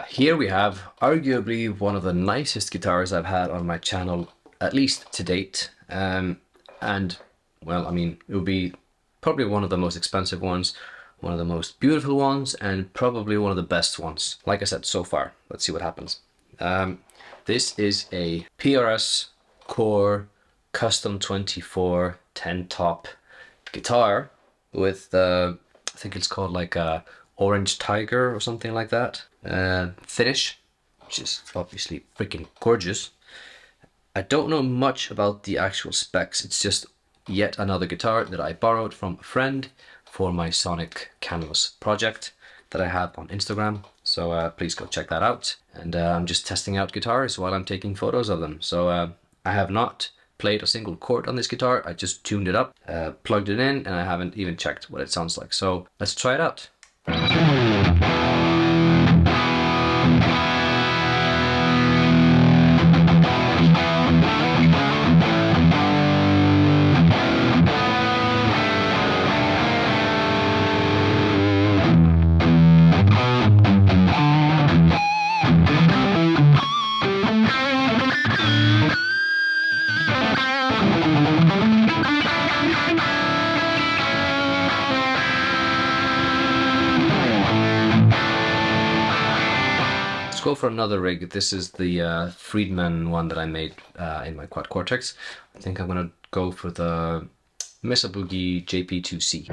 Here we have arguably one of the nicest guitars I've had on my channel, at least to date. And, well, I mean, it would be probably one of the most expensive ones, one of the most beautiful ones, and probably one of the best ones. Like I said, so far. Let's see what happens. This is a PRS Core Custom 24 10 top guitar with, I think it's called like a Orange Tiger or something like that finish, which is obviously freaking gorgeous. I don't know much about the actual specs. It's just yet another guitar that I borrowed from a friend for my Sonic Canvas project that I have on Instagram. So please go check that out. And I'm just testing out guitars while I'm taking photos of them. So I have not played a single chord on this guitar. I just tuned it up, plugged it in, and I haven't even checked what it sounds like. So let's try it out. Go for another rig. This is the Fredman one that I made in my Quad Cortex. I think I'm gonna go for the Mesa Boogie JP2C.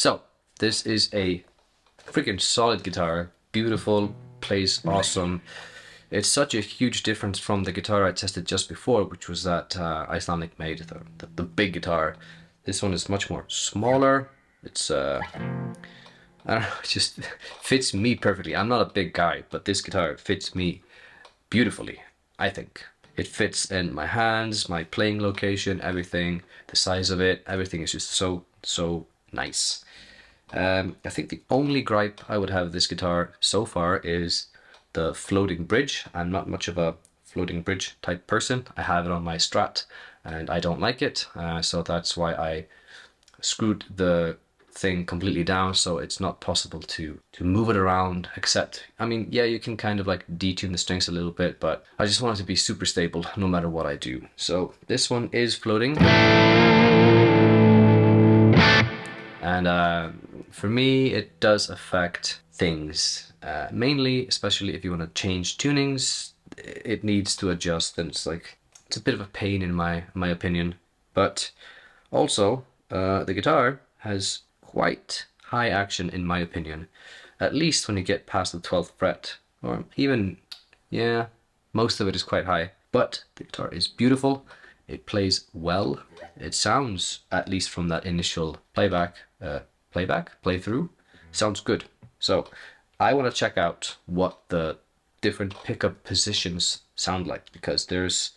So, this is a freaking solid guitar, beautiful, plays awesome. It's such a huge difference from the guitar I tested just before, which was that Icelandic made, the big guitar. This one is much more smaller. It's, I don't know, it just fits me perfectly. I'm not a big guy, but this guitar fits me beautifully, I think. It fits in my hands, my playing location, everything, the size of it, everything is just so nice. I think the only gripe I would have with this guitar so far is the floating bridge. I'm not much of a floating bridge type person. I have it on my Strat and I don't like it, so that's why I screwed the thing completely down so it's not possible to move it around, except, I mean, yeah, you can kind of like detune the strings a little bit, but I just want it to be super stable no matter what I do. So this one is floating. And for me, it does affect things, mainly, especially if you want to change tunings, it needs to adjust, and it's a bit of a pain in my opinion. But also, the guitar has quite high action in my opinion, at least when you get past the 12th fret, or even, yeah, most of it is quite high. But the guitar is beautiful, it plays well, it sounds, at least from that initial playthrough, sounds good. So I want to check out what the different pickup positions sound like, because there's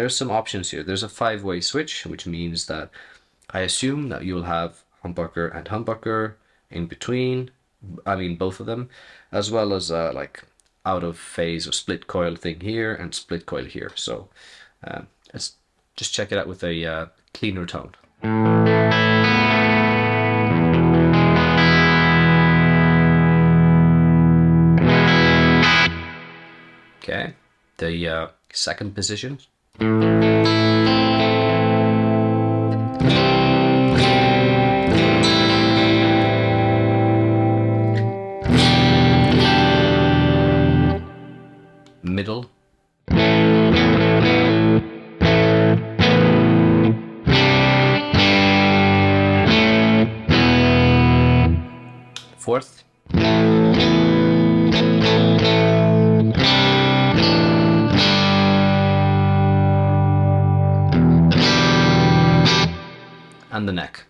some options here. There's a 5-way switch, which means that I assume that you'll have humbucker and humbucker in between, I mean both of them, as well as like out of phase or split coil thing here and split coil here. So let's just check it out with a cleaner tone. Okay, the second position. Middle. Fourth. And the neck.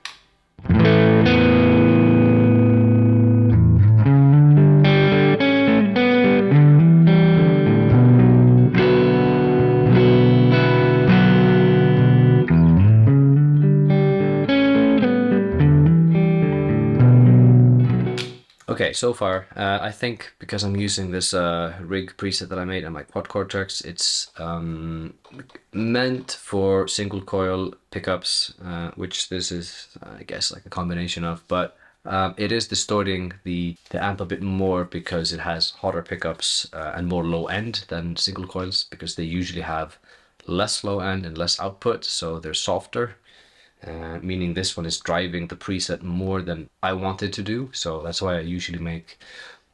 Okay, so far, I think because I'm using this rig preset that I made on my Quad Cortex, it's meant for single coil pickups, which this is, I guess, like a combination of, but it is distorting the amp a bit more because it has hotter pickups and more low end than single coils, because they usually have less low end and less output, so they're softer. Meaning this one is driving the preset more than I wanted to do, so that's why I usually make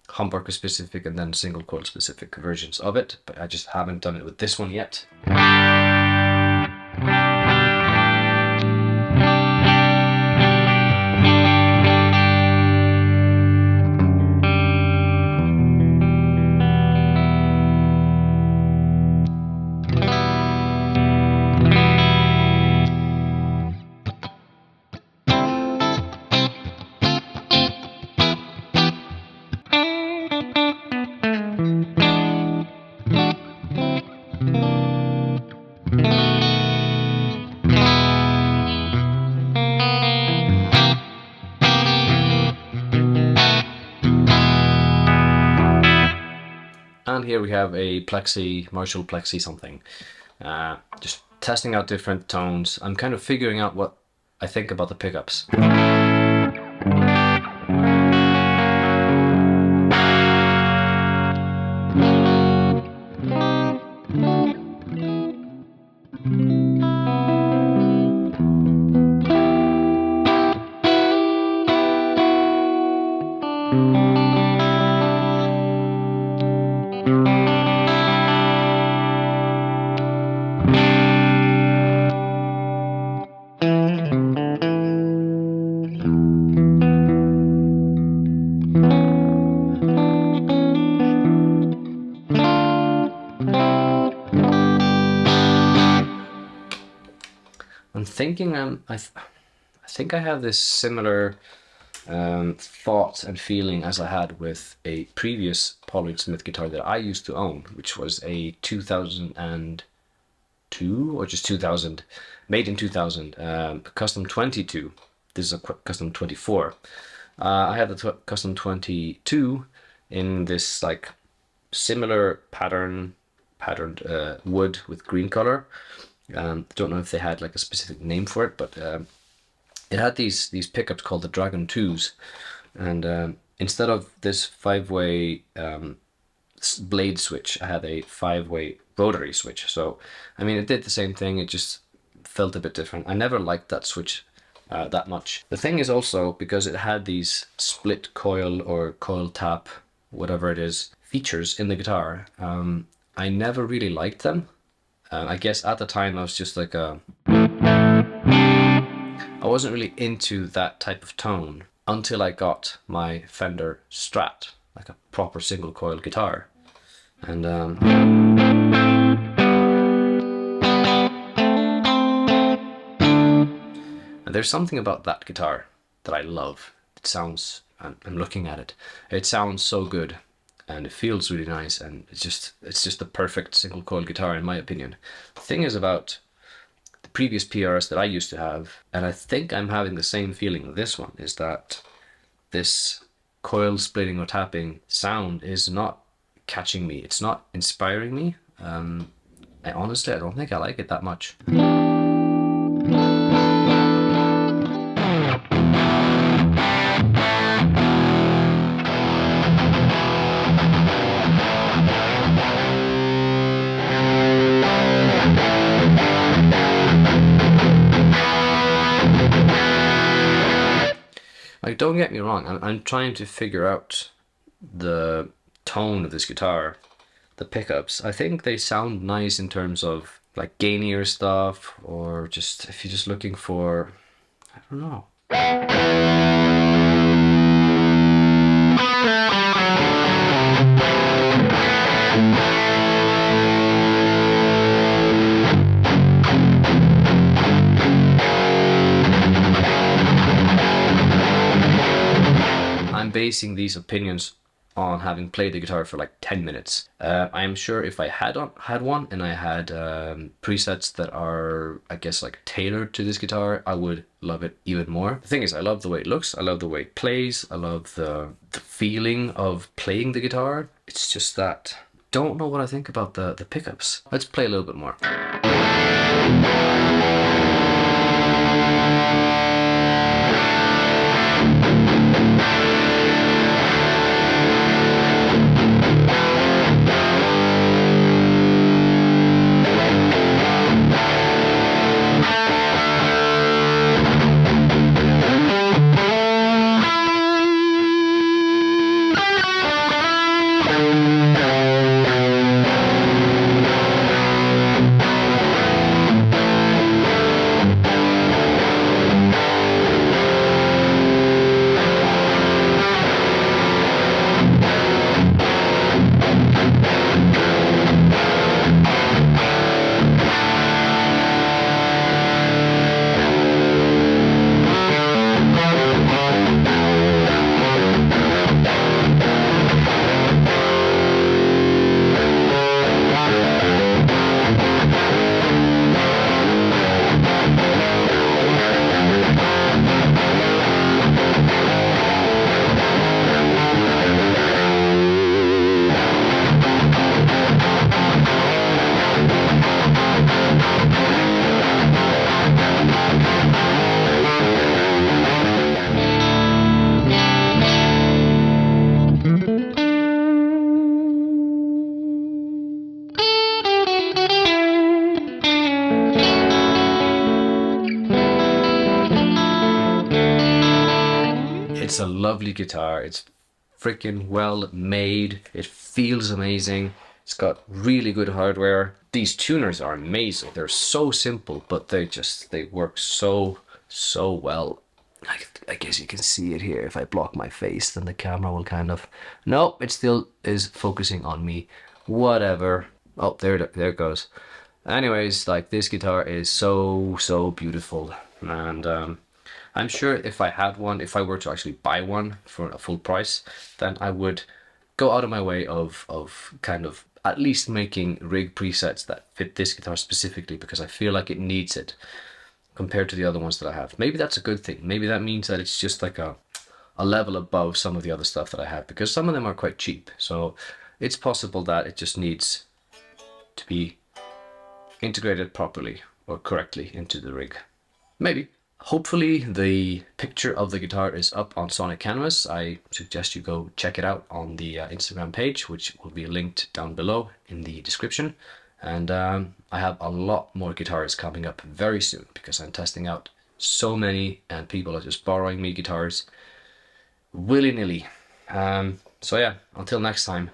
humbucker specific and then single coil specific versions of it, but I just haven't done it with this one yet. And here we have a Plexi, Marshall Plexi something. Just testing out different tones. I'm kind of figuring out what I think about the pickups. I'm thinking I think I have this similar thought and feeling as I had with a previous Pollard Smith guitar that I used to own, which was a 2002 or just 2000, made in 2000, Custom 22. This is a Custom 24. I had the Custom 22 in this like similar patterned wood with green color. Don't know if they had like a specific name for it, but it had these pickups called the Dragon 2s, and instead of this 5-way blade switch, I had a 5-way rotary switch. So I mean, it did the same thing, it just felt a bit different. I never liked that switch that much. The thing is also, because it had these split coil or coil tap, whatever it is, features in the guitar, I never really liked them. I guess at the time I was just like I wasn't really into that type of tone until I got my Fender Strat, like a proper single coil guitar. And there's something about that guitar that I love. It sounds, I'm looking at it, it sounds so good. And it feels really nice, and it's just the perfect single coil guitar in my opinion. The thing is about the previous PRS that I used to have, and I think I'm having the same feeling with this one, is that this coil splitting or tapping sound is not catching me. It's not inspiring me. I honestly don't think I like it that much. Like, don't get me wrong, I'm trying to figure out the tone of this guitar, the pickups. I think they sound nice in terms of like gainier stuff, or just if you're just looking for, I don't know. I'm basing these opinions on having played the guitar for like 10 minutes. I am sure if I had one and I had presets that are, I guess, like tailored to this guitar, I would love it even more. The thing is, I love the way it looks, I love the way it plays, I love the feeling of playing the guitar. It's just that don't know what I think about the pickups. Let's play a little bit more. It's a lovely guitar. It's freaking well made. It feels amazing. It's got really good hardware. These tuners are amazing. They're so simple, but they work so well. I guess you can see it here. If I block my face, then the camera will kind of... No, it still is focusing on me. Whatever. Oh, there it goes. Anyways, like, this guitar is so beautiful. And I'm sure if I had one, if I were to actually buy one for a full price, then I would go out of my way of kind of at least making rig presets that fit this guitar specifically, because I feel like it needs it compared to the other ones that I have. Maybe that's a good thing. Maybe that means that it's just like a level above some of the other stuff that I have, because some of them are quite cheap. So it's possible that it just needs to be integrated properly or correctly into the rig. Maybe. Hopefully the picture of the guitar is up on Sonic Canvas. I suggest you go check it out on the Instagram page, which will be linked down below in the description. And I have a lot more guitars coming up very soon, because I'm testing out so many and people are just borrowing me guitars willy-nilly. So yeah, until next time.